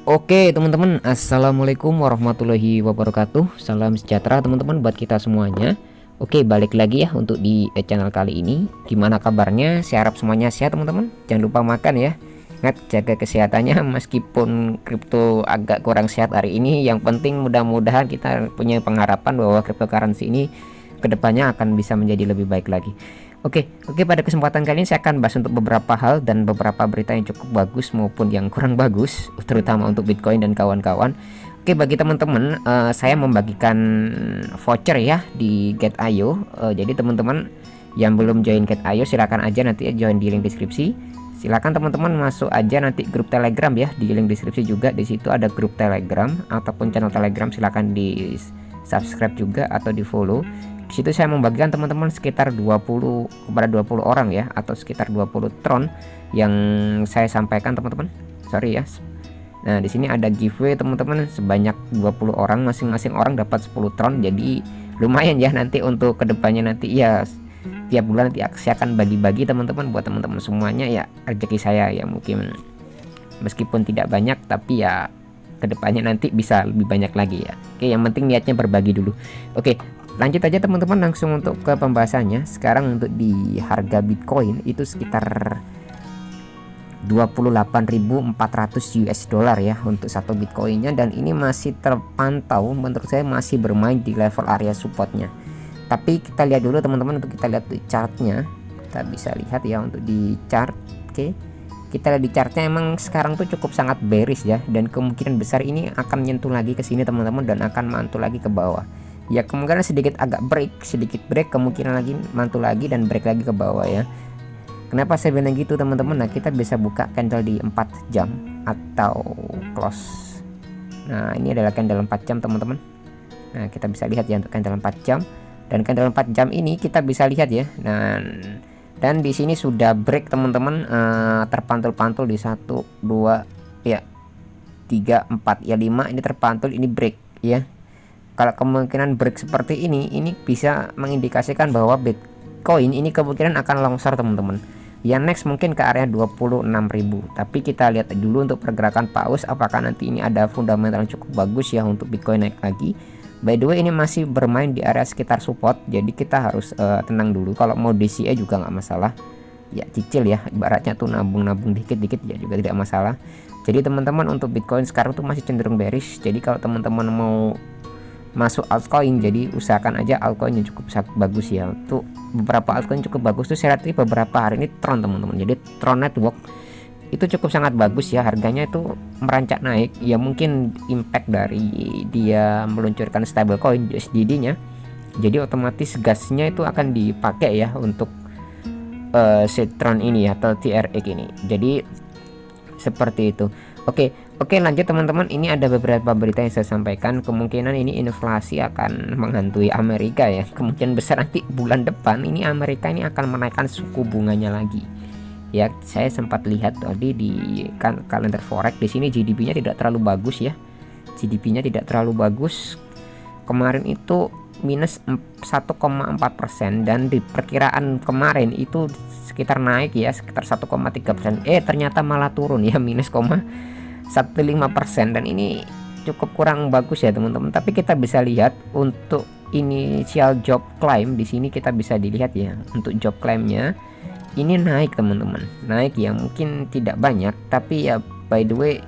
Oke teman-teman, assalamualaikum warahmatullahi wabarakatuh. Salam sejahtera teman-teman buat kita semuanya. Oke, balik lagi ya untuk di channel kali ini. Gimana kabarnya? Saya harap semuanya sehat teman-teman. Jangan lupa makan ya. Ingat jaga kesehatannya. Meskipun kripto agak kurang sehat hari ini, yang penting mudah-mudahan kita punya pengharapan bahwa cryptocurrency ini kedepannya akan bisa menjadi lebih baik lagi. Oke, pada kesempatan kali ini saya akan bahas untuk beberapa hal dan beberapa berita yang cukup bagus maupun yang kurang bagus, terutama untuk Bitcoin dan kawan-kawan. Oke, bagi teman-teman, saya membagikan voucher ya di Get.io. Jadi teman-teman yang belum join Get.io silakan aja nanti join di link deskripsi. Silakan teman-teman masuk aja nanti grup Telegram ya, di link deskripsi juga. Di situ ada grup Telegram ataupun channel Telegram, silakan di subscribe juga atau di follow. Di situ saya membagikan teman-teman sekitar 20 orang ya, atau sekitar 20 tron yang saya sampaikan teman-teman. Sorry ya. Nah, di sini ada giveaway teman-teman sebanyak 20 orang, masing-masing orang dapat 10 tron. Jadi lumayan ya nanti untuk kedepannya nanti ya, tiap bulan nanti saya akan bagi-bagi teman-teman buat teman-teman semuanya ya, rezeki saya ya, mungkin meskipun tidak banyak tapi ya kedepannya nanti bisa lebih banyak lagi ya. Oke, yang penting niatnya berbagi dulu. Oke, lanjut aja teman-teman langsung untuk ke pembahasannya. Sekarang untuk di harga Bitcoin itu sekitar 28.400 US dollar ya untuk satu Bitcoinnya, dan ini masih terpantau menurut saya masih bermain di level area supportnya. Tapi kita lihat dulu teman-teman, untuk kita lihat di chartnya, kita bisa lihat ya untuk di chart. Oke, kita lihat di chartnya emang sekarang tuh cukup sangat bearish ya, dan kemungkinan besar ini akan menyentuh lagi ke sini teman-teman dan akan mantul lagi ke bawah. Ya kemungkinan sedikit agak sedikit break, kemungkinan lagi mantul lagi dan break lagi ke bawah ya. Kenapa saya bilang gitu teman-teman? Nah, kita bisa buka candle di 4 jam atau close. Nah, ini adalah candle 4 jam teman-teman. Nah, kita bisa lihat ya untuk candle 4 jam, dan candle 4 jam ini kita bisa lihat ya. Nah, dan di sini sudah break teman-teman, terpantul-pantul di 1 2 ya 3 4 ya 5, ini terpantul, ini break ya. Kalau kemungkinan break seperti ini bisa mengindikasikan bahwa Bitcoin ini kemungkinan akan longsor teman-teman. Yang next mungkin ke area 26.000. Tapi kita lihat dulu untuk pergerakan paus, apakah nanti ini ada fundamental yang cukup bagus ya untuk Bitcoin naik lagi. By the way, ini masih bermain di area sekitar support, jadi kita harus tenang dulu. Kalau mau DCA juga nggak masalah ya, cicil ya, ibaratnya tuh nabung-nabung dikit-dikit ya juga tidak masalah. Jadi teman-teman untuk Bitcoin sekarang tuh masih cenderung bearish. Jadi kalau teman-teman mau masuk altcoin, jadi usahakan aja altcoin yang cukup bagus ya. Untuk beberapa altcoin cukup bagus tuh saya lihat beberapa hari ini Tron teman-teman. Jadi Tron Network itu cukup sangat bagus ya, harganya itu merancak naik ya, mungkin impact dari dia meluncurkan stablecoin USDD-nya. Jadi otomatis gasnya itu akan dipakai ya untuk Tron ini ya, atau TRX ini. Jadi seperti itu. Oke, lanjut teman-teman. Ini ada beberapa berita yang saya sampaikan. Kemungkinan ini inflasi akan menghantui Amerika ya. Kemungkinan besar nanti bulan depan ini Amerika ini akan menaikkan suku bunganya lagi. Ya, saya sempat lihat tadi di kalender forex, di sini GDP-nya tidak terlalu bagus ya. GDP-nya tidak terlalu bagus. Kemarin itu minus 1,4%, dan di perkiraan kemarin itu sekitar naik ya, sekitar 1,3%. Ternyata malah turun ya, minus 0,15%, dan ini cukup kurang bagus ya teman-teman. Tapi kita bisa lihat untuk initial job claim di sini, kita bisa dilihat ya untuk job claimnya ini naik teman-teman, naik ya, mungkin tidak banyak tapi ya by the way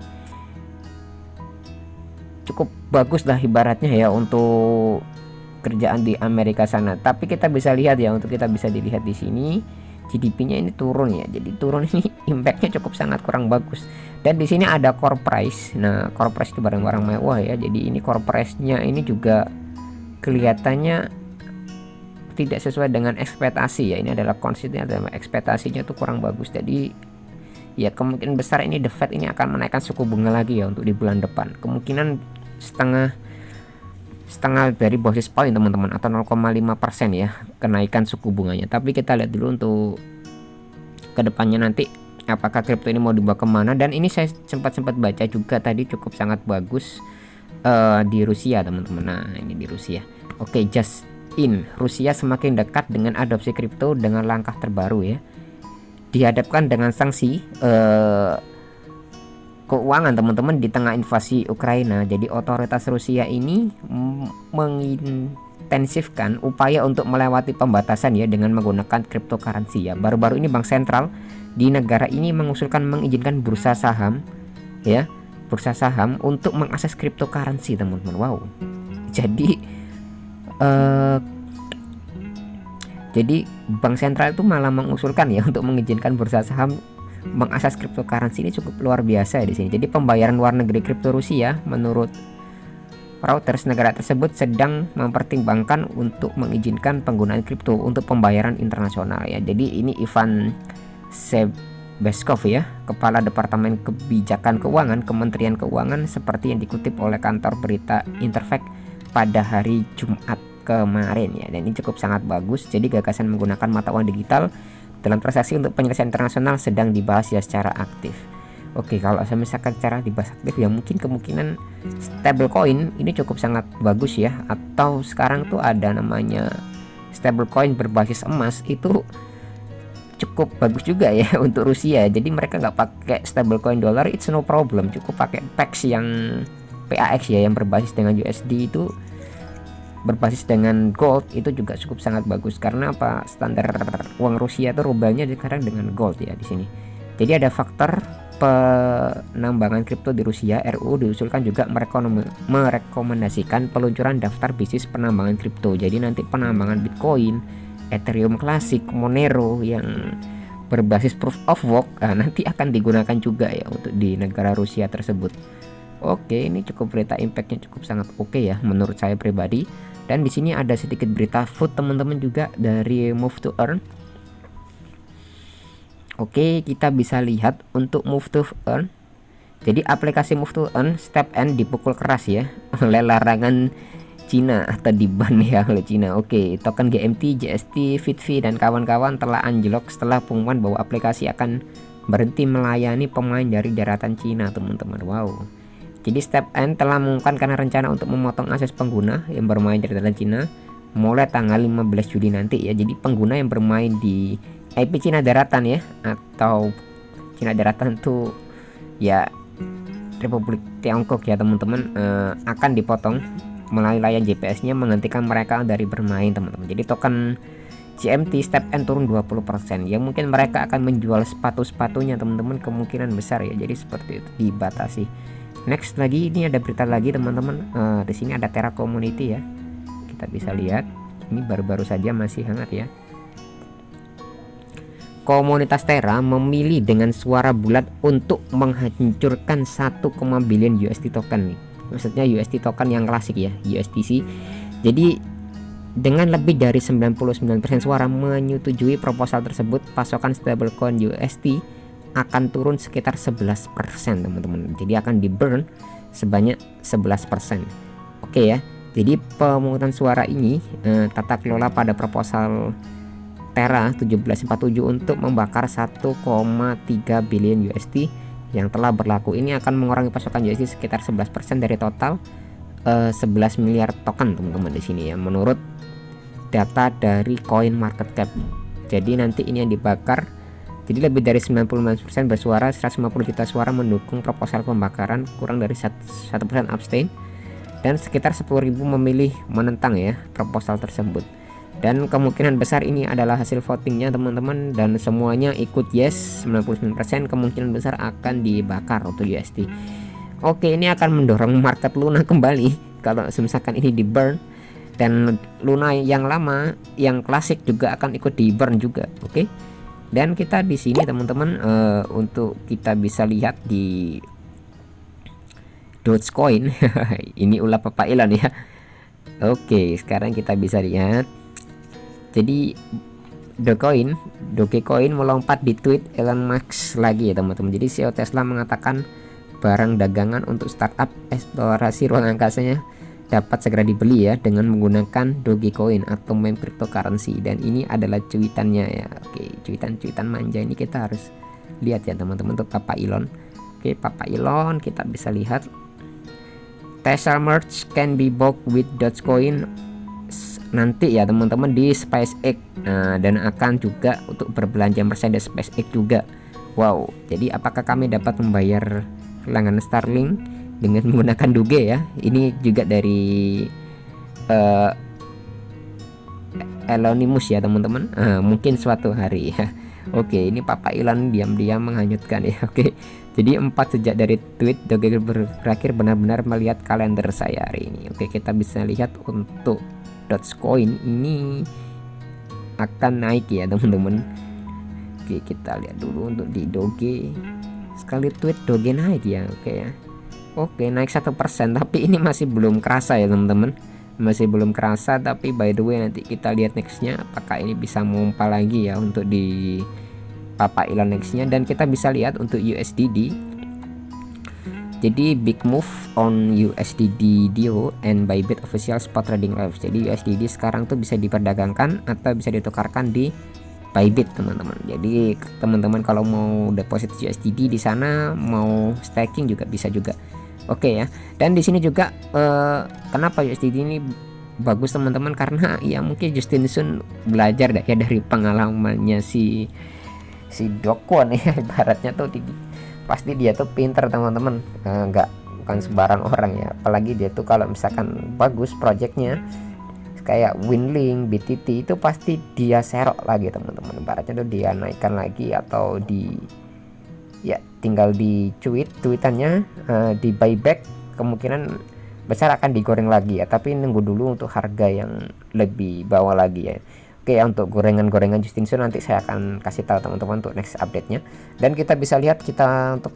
cukup bagus lah ibaratnya ya untuk kerjaan di Amerika sana. Tapi kita bisa lihat ya, untuk kita bisa dilihat di sini GDP-nya ini turun ya. Jadi turun ini impact-nya cukup sangat kurang bagus. Dan di sini ada core price. Nah, core price itu barang-barang mewah ya. Jadi ini core price-nya ini juga kelihatannya tidak sesuai dengan ekspektasi ya. Ini adalah konsisten, adalah ekspektasinya itu kurang bagus. Jadi ya kemungkinan besar ini The Fed ini akan menaikkan suku bunga lagi ya untuk di bulan depan. Kemungkinan setengah dari basis point teman-teman, atau 0,5% ya kenaikan suku bunganya. Tapi kita lihat dulu untuk kedepannya nanti apakah kripto ini mau dibawa kemana. Dan ini saya sempat baca juga tadi cukup sangat bagus di Rusia teman-teman. Nah, ini di Rusia. Oke, just in, Rusia semakin dekat dengan adopsi kripto dengan langkah terbaru ya. Dihadapkan dengan sanksi keuangan teman-teman di tengah invasi Ukraina. Jadi otoritas Rusia ini mengintensifkan upaya untuk melewati pembatasan ya dengan menggunakan cryptocurrency ya. Baru-baru ini bank sentral di negara ini mengusulkan mengizinkan bursa saham ya, bursa saham untuk mengakses cryptocurrency teman-teman. Wow. Jadi bank sentral itu malah mengusulkan ya untuk mengizinkan bursa saham mengakses cryptocurrency. Ini cukup luar biasa ya di sini. Jadi pembayaran luar negeri kripto Rusia, menurut Reuters, negara tersebut sedang mempertimbangkan untuk mengizinkan penggunaan kripto untuk pembayaran internasional ya. Jadi ini Ivan Sebeskov ya, Kepala Departemen Kebijakan Keuangan Kementerian Keuangan, seperti yang dikutip oleh kantor berita Interfax pada hari Jumat kemarin ya. Dan ini cukup sangat bagus. Jadi gagasan menggunakan mata uang digital dalam transaksi untuk penyelesaian internasional sedang dibahas ya secara aktif. Oke, kalau saya misalkan cara dibahas aktif ya mungkin kemungkinan stablecoin ini cukup sangat bagus ya. Atau sekarang tuh ada namanya stablecoin berbasis emas, itu cukup bagus juga ya untuk Rusia. Jadi mereka nggak pakai stablecoin dolar, it's no problem. Cukup pakai PAX ya yang berbasis dengan USD, itu berbasis dengan gold, itu juga cukup sangat bagus. Karena apa, standar uang Rusia itu rubelnya sekarang dengan gold ya di sini. Jadi ada faktor penambangan kripto di Rusia. RUU diusulkan juga merekomendasikan peluncuran daftar bisnis penambangan kripto. Jadi nanti penambangan Bitcoin, Ethereum klasik, Monero yang berbasis proof of work nanti akan digunakan juga ya untuk di negara Rusia tersebut. Oke, ini cukup berita impactnya cukup sangat oke ya menurut saya pribadi. Dan di sini ada sedikit berita food teman-teman juga dari Move to Earn. Oke, kita bisa lihat untuk Move to Earn. Jadi aplikasi Move to Earn StepN dipukul keras ya oleh larangan Cina atau diban ya oleh Cina. Oke, token GMT, JST, FitFi dan kawan-kawan telah anjlok setelah pengumuman bahwa aplikasi akan berhenti melayani pemain dari daratan Cina teman-teman. Wow. Jadi StepN telah mengumumkan karena rencana untuk memotong akses pengguna yang bermain di daratan Cina mulai tanggal 15 Juli nanti ya. Jadi pengguna yang bermain di IP Cina daratan ya, atau Cina daratan tuh ya Republik Tiongkok ya teman-teman, akan dipotong melalui layar GPS-nya, menghentikan mereka dari bermain teman-teman. Jadi token GMT StepN turun 20%. Ya mungkin mereka akan menjual sepatu-sepatunya teman-teman, kemungkinan besar ya. Jadi seperti itu, dibatasi. Next lagi, ini ada berita lagi teman-teman. Di sini ada Terra Community ya. Kita bisa lihat, ini baru-baru saja masih hangat ya. Komunitas Terra memilih dengan suara bulat untuk menghancurkan 1, billion USD token nih. Maksudnya USD token yang klasik ya, USDC. Jadi dengan lebih dari 99% suara menyetujui proposal tersebut, pasokan stablecoin USD akan turun sekitar 11% teman-teman. Jadi akan di burn sebanyak 11%. Oke ya. Jadi pemungutan suara ini tata kelola pada proposal Terra 1747 untuk membakar 1,3 billion USD yang telah berlaku. Ini akan mengurangi pasokan USD sekitar 11% dari total 11 miliar token teman-teman di sini ya, menurut data dari Coin Market Cap. Jadi nanti ini yang dibakar. Jadi lebih dari 99% bersuara, 150 juta suara mendukung proposal pembakaran, kurang dari 1% abstain, dan sekitar 10.000 memilih menentang ya proposal tersebut. Dan kemungkinan besar ini adalah hasil votingnya teman-teman, dan semuanya ikut yes, 99%, kemungkinan besar akan dibakar untuk USD. Oke, ini akan mendorong market Luna kembali kalau misalkan ini di burn, dan Luna yang lama, yang klasik juga akan ikut di burn juga. Oke. Dan kita di sini teman-teman, untuk kita bisa lihat di Dogecoin ini ulah Papa Elon ya. Oke, sekarang kita bisa lihat. Jadi Dogecoin melompat di tweet Elon Musk lagi ya teman-teman. Jadi CEO Tesla mengatakan barang dagangan untuk startup eksplorasi ruang angkasanya dapat segera dibeli ya dengan menggunakan Dogecoin atau meme cryptocurrency. Dan ini adalah cuitannya ya. Oke, cuitan manja ini kita harus lihat ya teman-teman untuk Papa Elon. Oke, Papa Elon kita bisa lihat Tesla merge can be bought with Dogecoin nanti ya teman-teman di SpaceX. Dan akan juga untuk berbelanja Mercedes SpaceX juga. Wow, jadi apakah kami dapat membayar langganan Starlink dengan menggunakan Doge ya. Ini juga dari Elonimus ya teman-teman. Mungkin suatu hari ya. Oke, ini Papa Elon diam-diam menghanyutkan ya. Oke, jadi 4 sejak dari tweet Doge berakhir benar-benar melihat kalender saya hari ini. Oke, kita bisa lihat untuk Dogecoin ini akan naik ya teman-teman. Oke, kita lihat dulu untuk di Doge. Sekali tweet Doge naik ya. Oke ya. Oke, naik 1%, tapi ini masih belum kerasa ya teman-teman. Masih belum kerasa, tapi by the way nanti kita lihat nextnya apakah ini bisa memompa lagi ya untuk di Papa Elon nextnya. Dan kita bisa lihat untuk USDD, jadi big move on USDD DIO and Bybit official spot trading live. Jadi USDD sekarang tuh bisa diperdagangkan atau bisa ditukarkan di Bybit teman-teman. Jadi teman-teman kalau mau deposit USDD di sana, mau staking juga bisa juga. Oke ya. Dan di sini juga kenapa USDD ini bagus teman-teman, karena ya mungkin Justin Sun belajar ya dari pengalamannya si Do Kwon ya. Ibaratnya tuh pasti dia tuh pinter teman-teman, bukan sembarang orang ya. Apalagi dia tuh kalau misalkan bagus projectnya kayak Winlink, BTT, itu pasti dia serok lagi teman-teman. Ibaratnya tuh dia naikkan lagi atau ya tinggal di tweetannya, di buyback, kemungkinan besar akan digoreng lagi ya, tapi nunggu dulu untuk harga yang lebih bawah lagi ya. Oke ya, untuk gorengan-gorengan Justin Sun nanti saya akan kasih tahu teman-teman untuk next update-nya. Dan kita bisa lihat kita untuk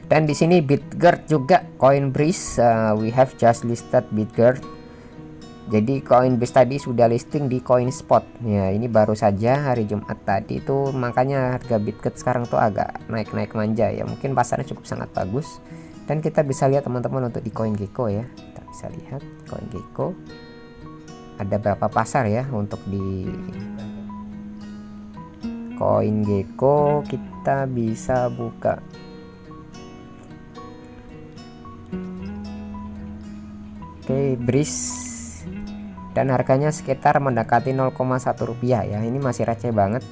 dan di sini Bitgert juga Coinbase, we have just listed Bitgert. Jadi Coinbase tadi sudah listing di CoinSpot ya, ini baru saja hari Jumat tadi itu, makanya harga Bitgert sekarang tuh agak naik-naik manja ya. Mungkin pasarnya cukup sangat bagus. Dan kita bisa lihat teman-teman untuk di CoinGecko ya, kita bisa lihat CoinGecko ada berapa pasar ya. Untuk di CoinGecko kita bisa buka. Oke, Breeze, dan harganya sekitar mendekati 0,1 rupiah ya. Ini masih receh banget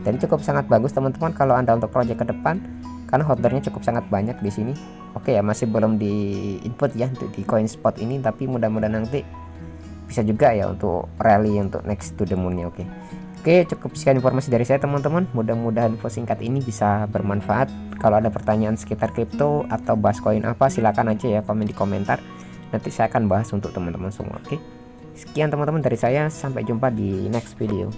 dan cukup sangat bagus teman-teman kalau Anda untuk project ke depan, karena holdernya cukup sangat banyak di sini. Oke ya, masih belum di input ya untuk di CoinSpot ini, tapi mudah-mudahan nanti bisa juga ya untuk rally untuk next to the moon-nya. Oke, cukup sekian informasi dari saya teman-teman. Mudah-mudahan info singkat ini bisa bermanfaat. Kalau ada pertanyaan sekitar kripto atau bahas koin apa, silakan aja ya komen di komentar. Nanti saya akan bahas untuk teman-teman semua. Oke, sekian teman-teman dari saya, sampai jumpa di next video.